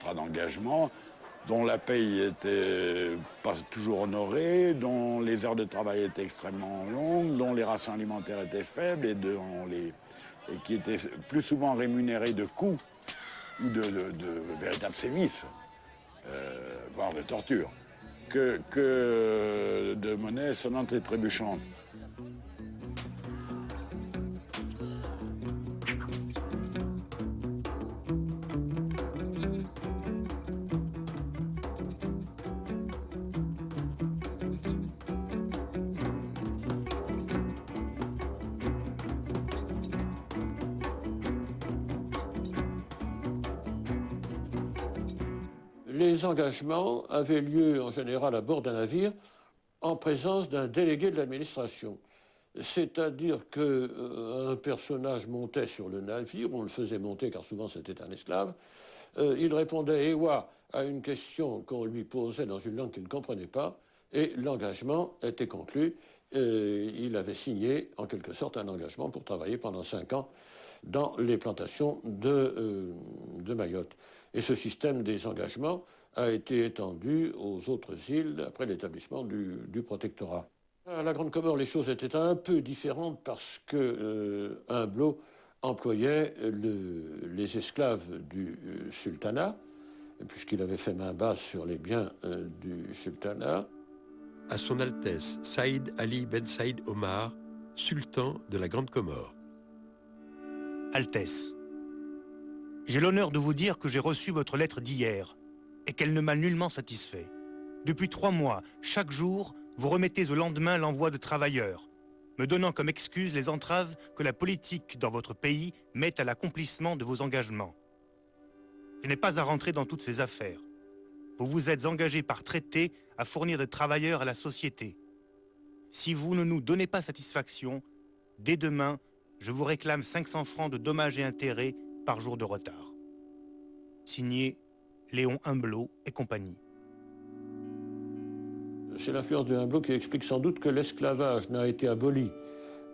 Contrat d'engagement dont la paye était pas toujours honorée, dont les heures de travail étaient extrêmement longues, dont les rations alimentaires étaient faibles et qui étaient plus souvent rémunérés de coups ou de véritables sévices, voire de torture, que de monnaie sonnante et trébuchante. Les engagements avaient lieu en général à bord d'un navire en présence d'un délégué de l'administration. C'est-à-dire qu'un personnage montait sur le navire, on le faisait monter car souvent c'était un esclave, il répondait éwa à une question qu'on lui posait dans une langue qu'il ne comprenait pas, et l'engagement était conclu. Il avait signé en quelque sorte un engagement pour travailler pendant 5 ans dans les plantations de Mayotte. Et ce système des engagements a été étendu aux autres îles après l'établissement du protectorat. À la Grande Comore, les choses étaient un peu différentes parce que Humblot employait les esclaves du sultanat, puisqu'il avait fait main basse sur les biens du sultanat. À son Altesse Saïd Ali Ben Saïd Omar, sultan de la Grande Comore. Altesse, j'ai l'honneur de vous dire que j'ai reçu votre lettre d'hier et qu'elle ne m'a nullement satisfait. Depuis 3 mois, chaque jour, vous remettez au lendemain l'envoi de travailleurs, me donnant comme excuse les entraves que la politique dans votre pays met à l'accomplissement de vos engagements. Je n'ai pas à rentrer dans toutes ces affaires. Vous vous êtes engagé par traité à fournir des travailleurs à la société. Si vous ne nous donnez pas satisfaction, dès demain, je vous réclame 500 francs de dommages et intérêts par jour de retard. Signé Léon Humblot et compagnie. C'est l'influence de Humblot qui explique sans doute que l'esclavage n'a été aboli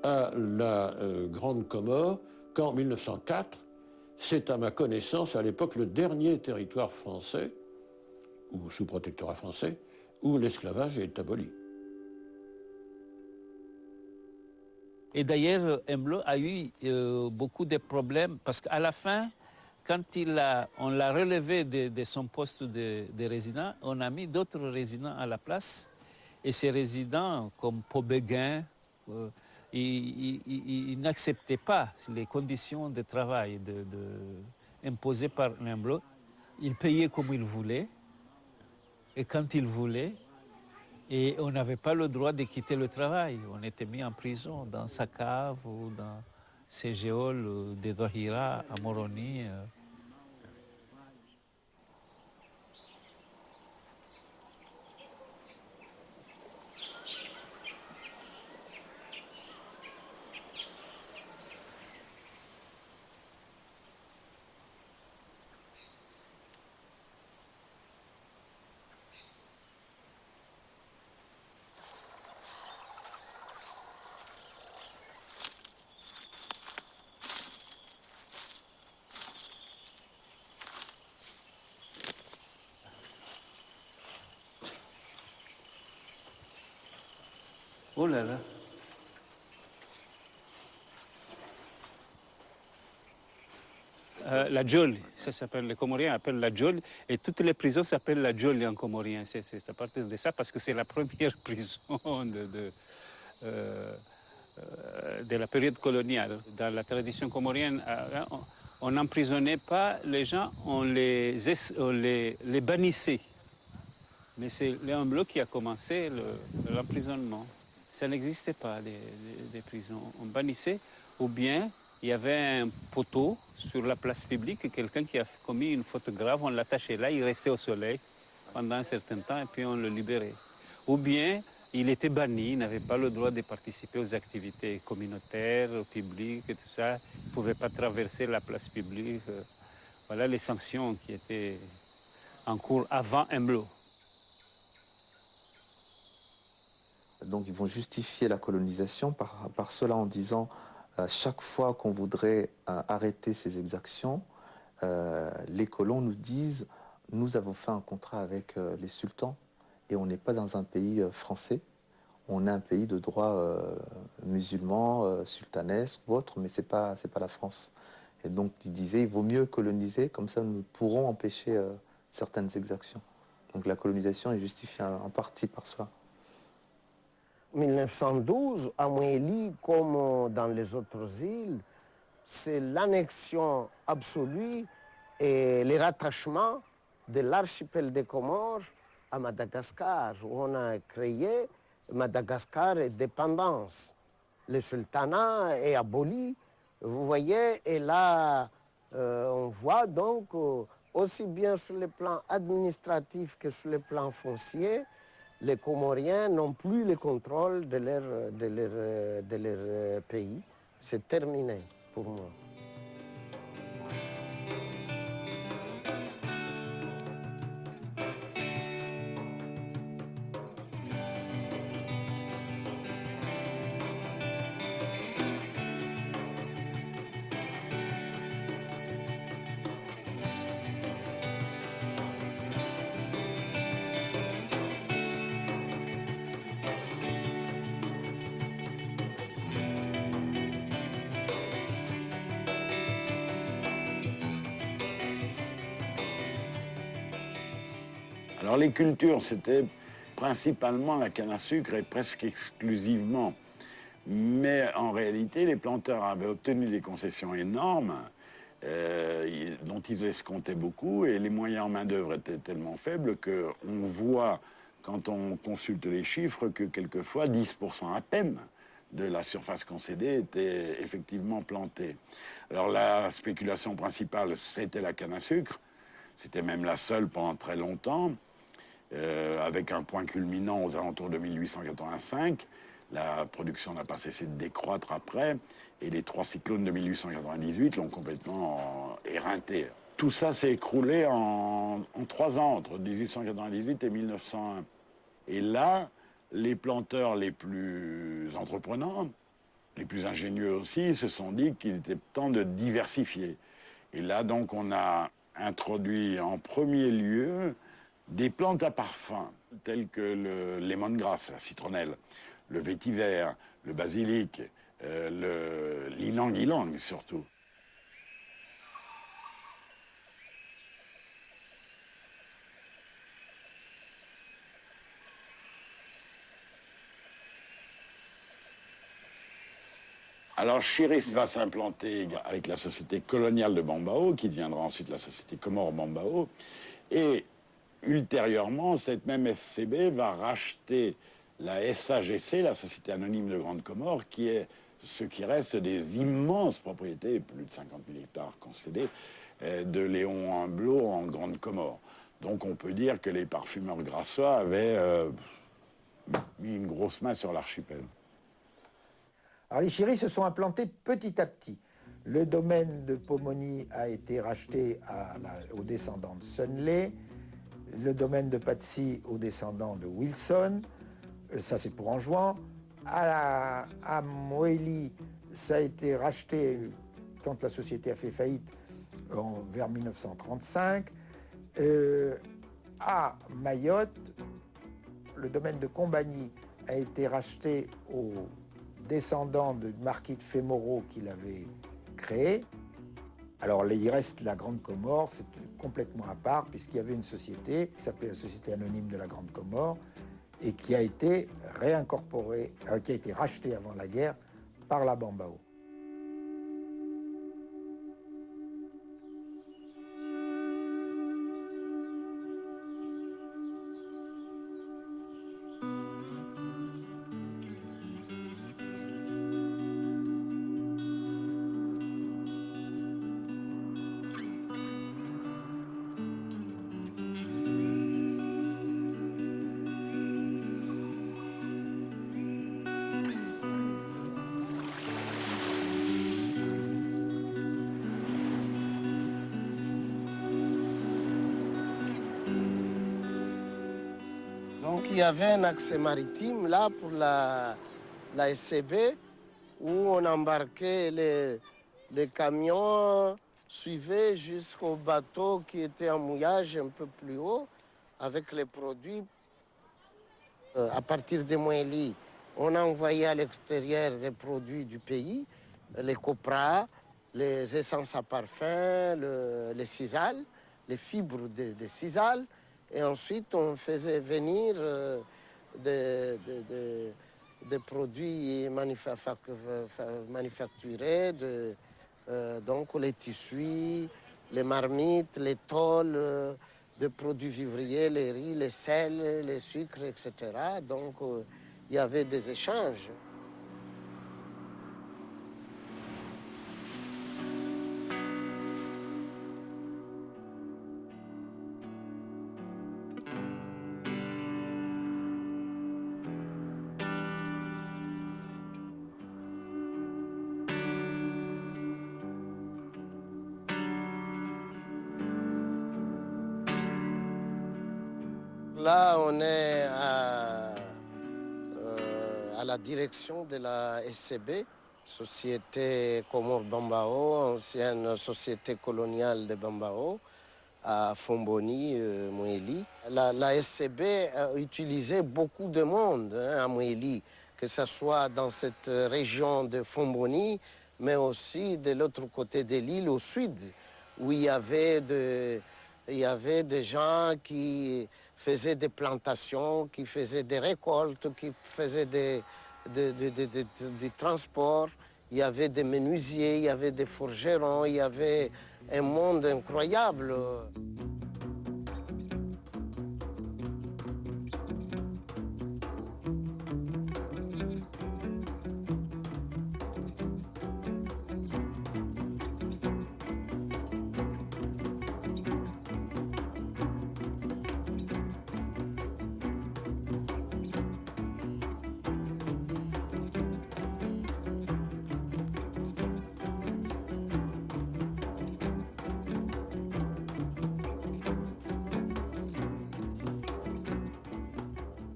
à la Grande Comore qu'en 1904. C'est à ma connaissance à l'époque le dernier territoire français, ou sous protectorat français, où l'esclavage est aboli. Et d'ailleurs, Humblot a eu beaucoup de problèmes parce qu'à la fin, quand on l'a relevé de son poste de résident, on a mis d'autres résidents à la place. Et ces résidents, comme Pobéguin, ils n'acceptaient pas les conditions de travail imposées par Humblot. Ils payaient comme ils voulaient et quand ils voulaient. Et on n'avait pas le droit de quitter le travail. On était mis en prison dans sa cave ou dans ses géoles de Dohira à Moroni. Oh là là. La Djol, ça s'appelle, les Comoriens appellent la Djol, et toutes les prisons s'appellent la Djol en comorien. C'est à partir de ça, parce que c'est la première prison de la période coloniale. Dans la tradition comorienne, on n'emprisonnait pas les gens, on les bannissait. Mais c'est Léon Humblot qui a commencé l'emprisonnement. Ça n'existait pas, des prisons. On bannissait, ou bien il y avait un poteau sur la place publique, quelqu'un qui a commis une faute grave, on l'attachait là, il restait au soleil pendant un certain temps et puis on le libérait. Ou bien il était banni, il n'avait pas le droit de participer aux activités communautaires, publiques et tout ça. Il ne pouvait pas traverser la place publique. Voilà les sanctions qui étaient en cours avant Humblot. Donc ils vont justifier la colonisation par cela en disant chaque fois qu'on voudrait arrêter ces exactions, les colons nous disent nous avons fait un contrat avec les sultans et on n'est pas dans un pays français. On est un pays de droit musulman, sultanesque ou autre, mais c'est pas la France. Et donc il disait il vaut mieux coloniser, comme ça nous pourrons empêcher certaines exactions. Donc la colonisation est justifiée en partie par cela. 1912, à Mouéli, comme dans les autres îles, c'est l'annexion absolue et le rattachement de l'archipel des Comores à Madagascar, où on a créé Madagascar et dépendance. Le sultanat est aboli, vous voyez, et là, on voit donc aussi bien sur le plan administratif que sur le plan foncier, les Comoriens n'ont plus le contrôle de leur pays. C'est terminé pour moi. Alors les cultures, c'était principalement la canne à sucre et presque exclusivement. Mais en réalité, les planteurs avaient obtenu des concessions énormes dont ils escomptaient beaucoup et les moyens en main-d'œuvre étaient tellement faibles qu'on voit, quand on consulte les chiffres, que quelquefois 10% à peine de la surface concédée était effectivement plantée. Alors la spéculation principale, c'était la canne à sucre. C'était même la seule pendant très longtemps, avec un point culminant aux alentours de 1885. La production n'a pas cessé de décroître après, et les 3 cyclones de 1898 l'ont complètement éreinté. Tout ça s'est écroulé en 3 ans, entre 1898 et 1901. Et là, les planteurs les plus entreprenants, les plus ingénieux aussi, se sont dit qu'il était temps de diversifier. Et là, donc, on a introduit en premier lieu des plantes à parfum, telles que le lemongrass, la citronnelle, le vétiver, le basilic, l'ylang-ylang surtout. Alors Chiris va s'implanter avec la société coloniale de Bambao, qui deviendra ensuite la société Comore Bambao, et ultérieurement, cette même SCB va racheter la SAGC, la Société Anonyme de Grande Comore, qui est ce qui reste des immenses propriétés, plus de 50 000 hectares concédés, de Léon Humblot en Grande Comore. Donc on peut dire que les parfumeurs grassois avaient mis une grosse main sur l'archipel. Alors les Chiris se sont implantés petit à petit. Le domaine de Pomoni a été racheté aux descendants de Sunley, le domaine de Patsy aux descendants de Wilson, ça c'est pour Anjouan. À Moélie, ça a été racheté quand la société a fait faillite vers 1935. À Mayotte, le domaine de Combagny a été racheté aux descendants du marquis de Fémoreau qui l'avait créé. Alors il reste la Grande Comore, c'est complètement à part, puisqu'il y avait une société qui s'appelait la Société Anonyme de la Grande Comore et qui a été réincorporée, qui a été rachetée avant la guerre par la Bambao. Donc il y avait un accès maritime là pour la SCB où on embarquait les camions suivait jusqu'au bateau qui était en mouillage un peu plus haut avec les produits. À partir de Moëli, on a envoyé à l'extérieur des produits du pays, les copras, les essences à parfum, les sisal, les fibres de sisal. Et ensuite, on faisait venir des produits manufacturés, donc les tissus, les marmites, les tôles, des produits vivriers, les riz, les sels, les sucres, etc. Donc, il y avait des échanges. Là, on est à la direction de la SCB, Société Comore Bambao, ancienne société coloniale de Bambao, à Fomboni, Moéli. La SCB a utilisé beaucoup de monde à Moéli, que ce soit dans cette région de Fomboni, mais aussi de l'autre côté de l'île, au sud, où il y avait des gens qui faisaient des plantations, qui faisaient des récoltes, qui faisaient des transports. Il y avait des menuisiers, il y avait des forgerons, il y avait un monde incroyable.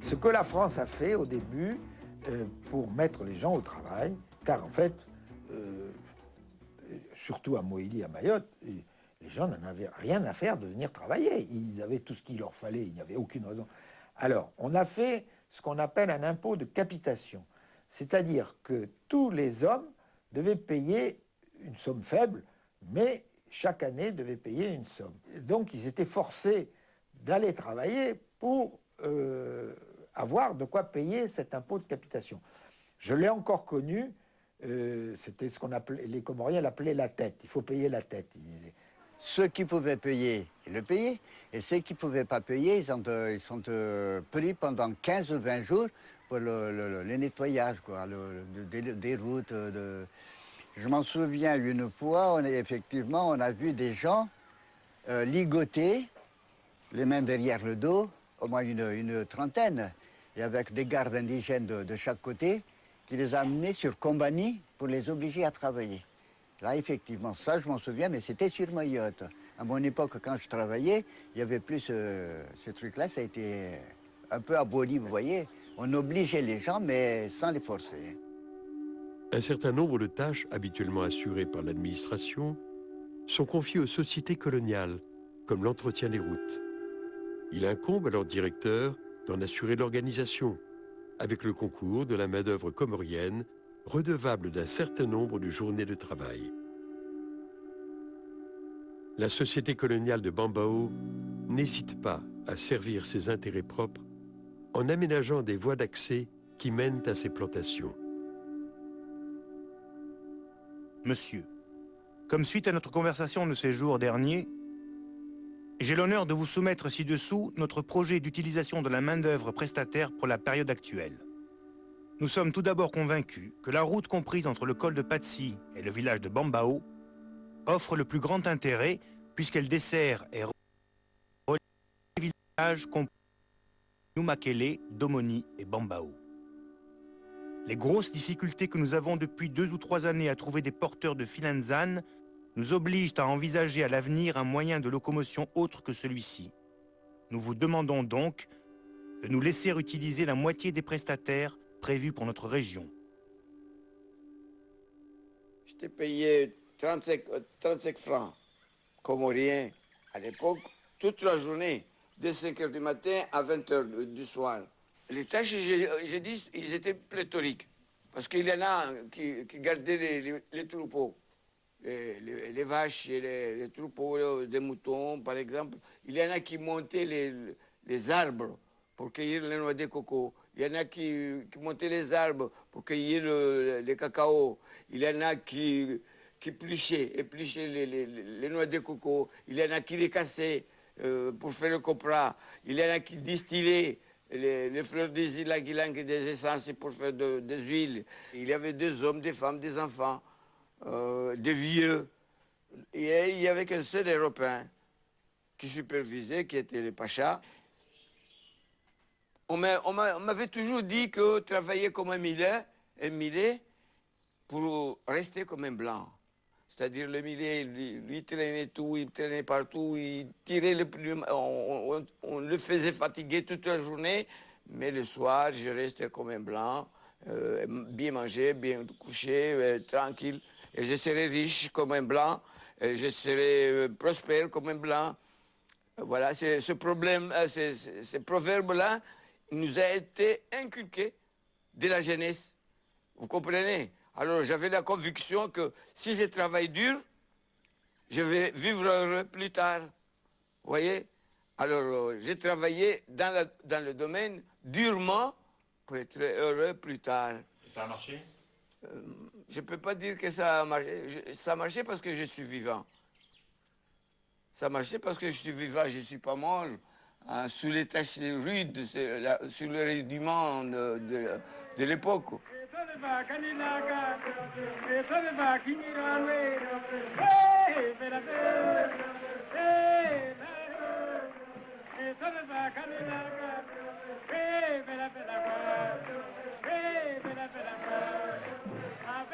Ce que la France a fait au début pour mettre les gens au travail, car en fait, surtout à Moéli, à Mayotte, les gens n'en avaient rien à faire de venir travailler. Ils avaient tout ce qu'il leur fallait, il n'y avait aucune raison. Alors, on a fait ce qu'on appelle un impôt de capitation, c'est-à-dire que tous les hommes devaient payer une somme faible, mais chaque année devaient payer une somme. Donc, ils étaient forcés d'aller travailler pour avoir de quoi payer cet impôt de capitation. Je l'ai encore connu, c'était ce qu'on appelait, les Comoriens l'appelaient la tête. Il faut payer la tête, ils disaient. Ceux qui pouvaient payer, ils le payaient. Et ceux qui ne pouvaient pas payer, ils sont pris pendant 15 ou 20 jours pour le nettoyage, quoi, des routes. Je m'en souviens une fois, effectivement, on a vu des gens ligotés, les mains derrière le dos, au moins une trentaine, et avec des gardes indigènes de chaque côté, qui les amenaient sur Combani pour les obliger à travailler. Là, effectivement, ça, je m'en souviens, mais c'était sur Mayotte. À mon époque, quand je travaillais, il n'y avait plus ce truc-là, ça a été un peu aboli, vous voyez. On obligeait les gens, mais sans les forcer. Un certain nombre de tâches habituellement assurées par l'administration sont confiées aux sociétés coloniales, comme l'entretien des routes. Il incombe à leur directeur d'en assurer l'organisation, avec le concours de la main-d'œuvre comorienne, redevable d'un certain nombre de journées de travail. La société coloniale de Bambao n'hésite pas à servir ses intérêts propres en aménageant des voies d'accès qui mènent à ses plantations. Monsieur, comme suite à notre conversation de ces jours derniers, j'ai l'honneur de vous soumettre ci-dessous notre projet d'utilisation de la main-d'œuvre prestataire pour la période actuelle. Nous sommes tout d'abord convaincus que la route comprise entre le col de Patsi et le village de Bambao offre le plus grand intérêt puisqu'elle dessert et relie les villages compris Numakele, Domoni et Bambao. Les grosses difficultés que nous avons depuis 2 ou 3 années à trouver des porteurs de Filanzane nous obligent à envisager à l'avenir un moyen de locomotion autre que celui-ci. Nous vous demandons donc de nous laisser utiliser la moitié des prestataires prévus pour notre région. Je t'ai payé 35 francs comoriens à l'époque, toute la journée, de 5 h du matin à 20 h du soir. Les tâches, j'ai dit, ils étaient pléthoriques. Parce qu'il y en a qui gardaient les troupeaux, les vaches et les troupeaux des moutons, par exemple. Il y en a qui montaient les arbres pour cueillir les noix de coco. Il y en a qui montaient les arbres pour cueillir les cacao. Il y en a qui épluchaient les noix de coco. Il y en a qui les cassaient pour faire le copra. Il y en a qui distillaient les fleurs des ylang-ylang et des essences pour faire des huiles. Il y avait des hommes, des femmes, des enfants, des vieux. Et il n'y avait qu'un seul Européen qui supervisait, qui était le Pacha. On m'avait toujours dit que travailler comme un millet pour rester comme un blanc. C'est-à-dire le millet, lui traînait tout, il traînait partout, il tirait le plume, on le faisait fatiguer toute la journée, mais le soir, je restais comme un blanc, bien mangé, bien couché, tranquille. Et je serais riche comme un blanc, et je serais prospère comme un blanc. Voilà, ce problème, ce proverbe-là nous a été inculqué dès la jeunesse. Vous comprenez? Alors j'avais la conviction que si je travaille dur, je vais vivre heureux plus tard. Vous voyez? Alors j'ai travaillé dans le domaine durement pour être heureux plus tard. Et ça a marché? Je ne peux pas dire que ça a marché. Ça a marché parce que je suis vivant. Ça a marché parce que je suis vivant, je ne suis pas mort. Sous les tâches rudes, sur le rudiment de l'époque.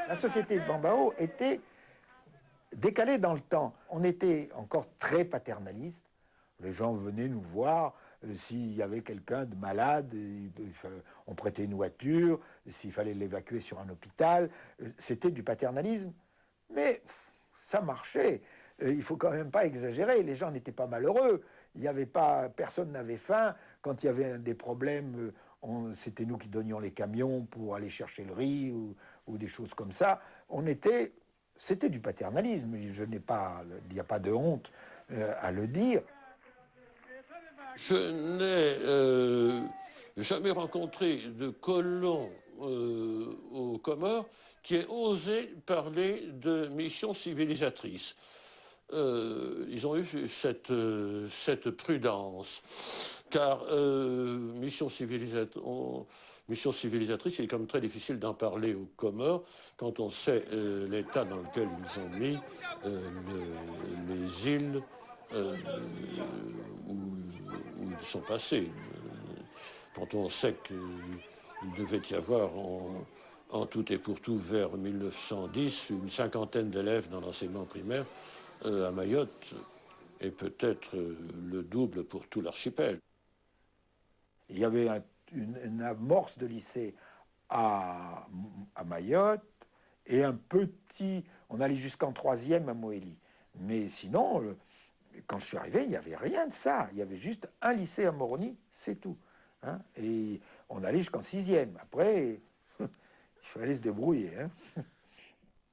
La société de Bambao était décalée dans le temps. On était encore très paternaliste. Les gens venaient nous voir. S'il y avait quelqu'un de malade, on prêtait une voiture. S'il fallait l'évacuer sur un hôpital, c'était du paternalisme. Mais ça marchait. Il ne faut quand même pas exagérer. Les gens n'étaient pas malheureux. Il y avait pas, personne n'avait faim. Quand il y avait des problèmes, c'était nous qui donnions les camions pour aller chercher le riz ou des choses comme ça. C'était du paternalisme. Il n'y a pas de honte à le dire. Je n'ai jamais rencontré de colon aux Comores qui ait osé parler de mission civilisatrice. Ils ont eu cette prudence, car mission civilisatrice, il est quand même très difficile d'en parler aux Comores quand on sait l'état dans lequel ils ont mis les îles où ils sont passés. Quand on sait qu'il devait y avoir en tout et pour tout vers 1910 une cinquantaine d'élèves dans l'enseignement primaire à Mayotte, et peut-être le double pour tout l'archipel. Il y avait une amorce de lycée à Mayotte et un petit... On allait jusqu'en 3e à Moélie. Mais sinon, quand je suis arrivé, il n'y avait rien de ça. Il y avait juste un lycée à Moroni, c'est tout. Hein, et on allait jusqu'en 6e. Après, il fallait se débrouiller. Hein.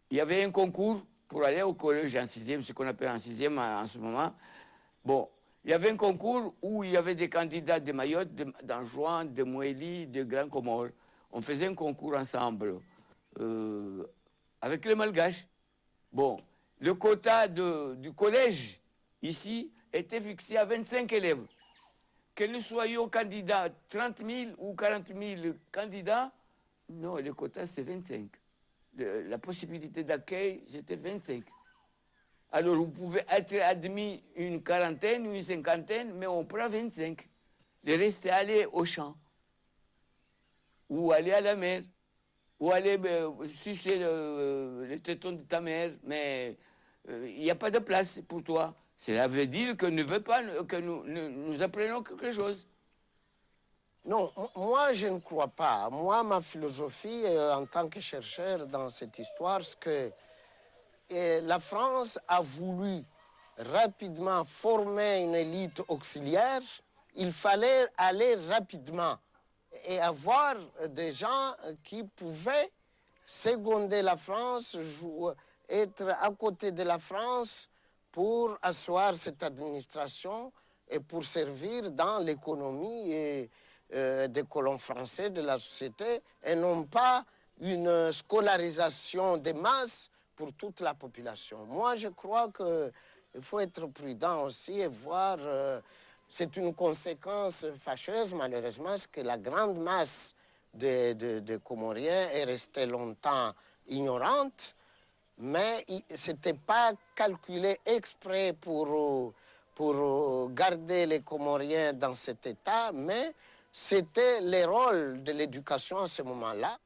Il y avait un concours pour aller au collège en 6e, ce qu'on appelle en 6e en ce moment. Bon, il y avait un concours où il y avait des candidats de Mayotte, d'Anjouan, de Moélie, de Grand Comore. On faisait un concours ensemble avec les Malgaches. Bon, le quota du collège ici était fixé à 25 élèves. Que nous soyons candidats, 30 000 ou 40 000 candidats, non, le quota c'est 25. La possibilité d'accueil, c'était 25. Alors, vous pouvez être admis une quarantaine ou une cinquantaine, mais on prend 25. Le reste, c'est aller au champ, ou aller à la mer, ou aller sucer le téton de ta mère, mais il n'y a pas de place pour toi. Cela veut dire que ne veut pas que nous apprenions quelque chose. Non, moi je ne crois pas. Moi, ma philosophie en tant que chercheur dans cette histoire, c'est que la France a voulu rapidement former une élite auxiliaire, il fallait aller rapidement et avoir des gens qui pouvaient seconder la France, être à côté de la France pour asseoir cette administration et pour servir dans l'économie des colons français, de la société, et non pas une scolarisation des masses pour toute la population. Moi, je crois qu'il faut être prudent aussi et voir, c'est une conséquence fâcheuse, malheureusement, parce que la grande masse de Comoriens est restée longtemps ignorante, mais ce n'était pas calculé exprès pour garder les Comoriens dans cet état, mais c'était le rôle de l'éducation à ce moment-là.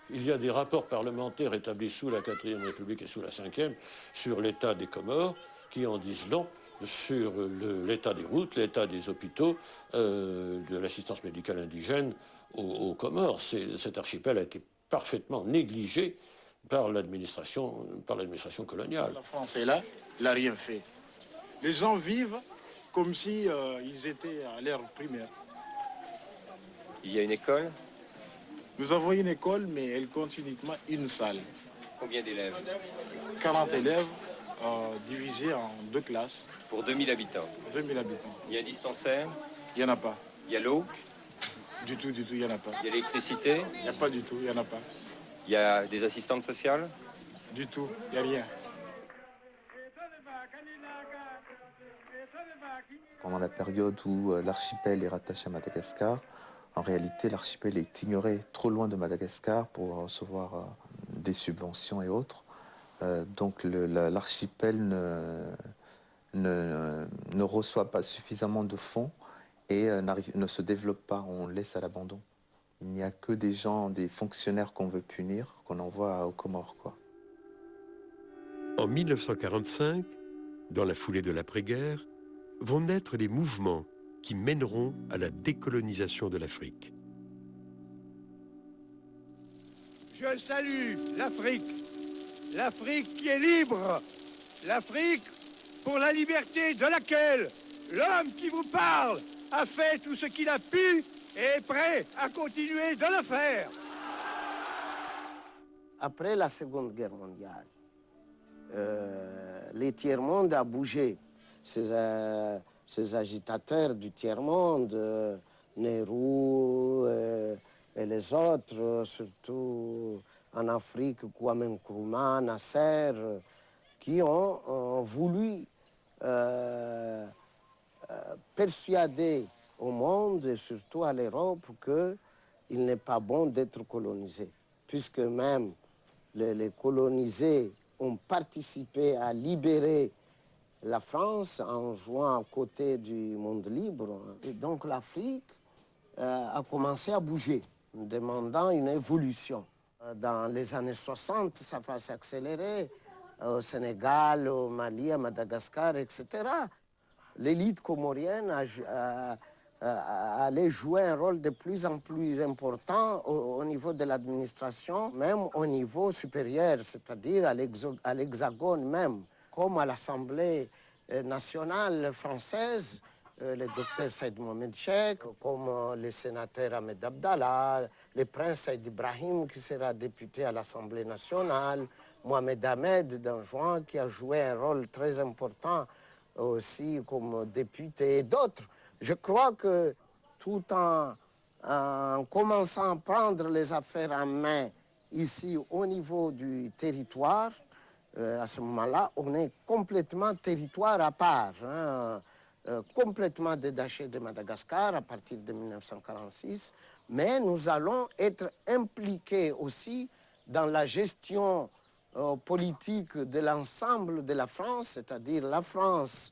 Il y a des rapports parlementaires établis sous la 4e République et sous la 5e sur l'état des Comores qui en disent long sur l'état des routes, l'état des hôpitaux, de l'assistance médicale indigène aux Comores. Cet archipel a été parfaitement négligé par l'administration coloniale. La France est là, elle n'a rien fait. Les gens vivent comme si ils étaient à l'ère primaire. Il y a une école? Nous avons une école, mais elle compte uniquement une salle. Combien d'élèves? 40 élèves divisés en 2 classes. Pour 2000 habitants? 2000 habitants. Il y a un dispensaire? Il n'y en a pas. Il y a l'eau? Du tout, il n'y en a pas. Il y a l'électricité? Il n'y a pas du tout, il n'y en a pas. Il y a des assistantes sociales? Du tout, il n'y a rien. Pendant la période où l'archipel est rattaché à Madagascar, en réalité, l'archipel est ignoré trop loin de Madagascar pour recevoir des subventions et autres. Donc l'archipel ne reçoit pas suffisamment de fonds et ne se développe pas, on le laisse à l'abandon. Il n'y a que des gens, des fonctionnaires qu'on veut punir, qu'on envoie aux Comores, quoi. En 1945, dans la foulée de l'après-guerre, vont naître les mouvements qui mèneront à la décolonisation de l'Afrique. Je salue l'Afrique, l'Afrique qui est libre, l'Afrique pour la liberté de laquelle l'homme qui vous parle a fait tout ce qu'il a pu et est prêt à continuer de le faire. Après la Seconde Guerre mondiale, le tiers-monde a bougé. Ces agitateurs du tiers-monde, Nehru et les autres, surtout en Afrique, Kwame Nkrumah, Nasser, qui ont voulu persuader au monde, et surtout à l'Europe, qu'il n'est pas bon d'être colonisé, puisque même les colonisés ont participé à libérer la France en jouant à côté du monde libre. Et donc l'Afrique a commencé à bouger, demandant une évolution. Dans les années 60, ça va s'accélérer au Sénégal, au Mali, à Madagascar, etc. L'élite comorienne allait jouer un rôle de plus en plus important au niveau de l'administration, même au niveau supérieur, c'est-à-dire à l'Hexagone même, comme à l'Assemblée nationale française, le docteur Saïd Mohamed Cheikh, comme le sénateur Ahmed Abdallah, le prince Saïd Ibrahim qui sera député à l'Assemblée nationale, Mohamed Ahmed d'Anjouan qui a joué un rôle très important aussi comme député et d'autres. Je crois que tout en commençant à prendre les affaires en main ici au niveau du territoire, à ce moment-là, on est complètement territoire à part, hein, complètement détaché de Madagascar à partir de 1946, mais nous allons être impliqués aussi dans la gestion politique de l'ensemble de la France, c'est-à-dire la France